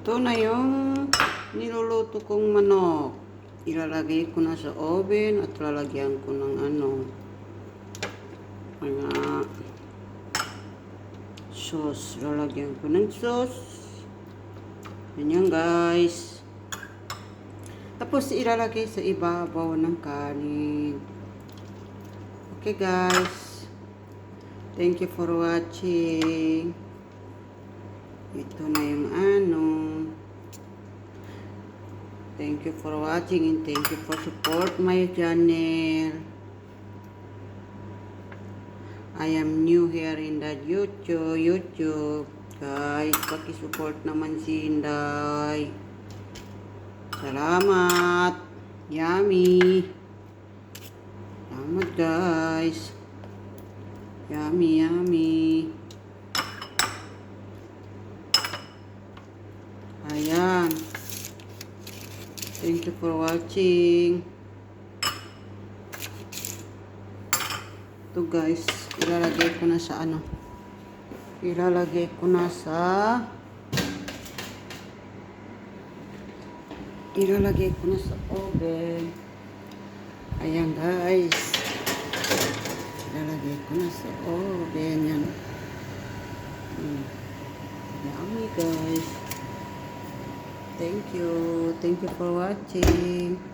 Ito na yung niluluto kong manok. Ilalagay ko na sa oven at lalagyan ko ng mga sauce. Lalagyan ko ng sauce. Ganyan guys. Tapos ilalagay sa ibabaw ng kanin. Okay guys. Thank you for watching. Ito na yung Thank you for watching and thank you for support my channel. I am new here in the YouTube. Guys, paki-support naman si Inday. Salamat. Yummy. Salamat guys. Yummy, yummy. Ayan. Thank you for watching. Ito guys, ilalagay ko na sa Ilalagay ko na sa oven. Ayan guys. Ilalagay ko na sa oven. Yan. Yummy guys. Thank you. Thank you for watching.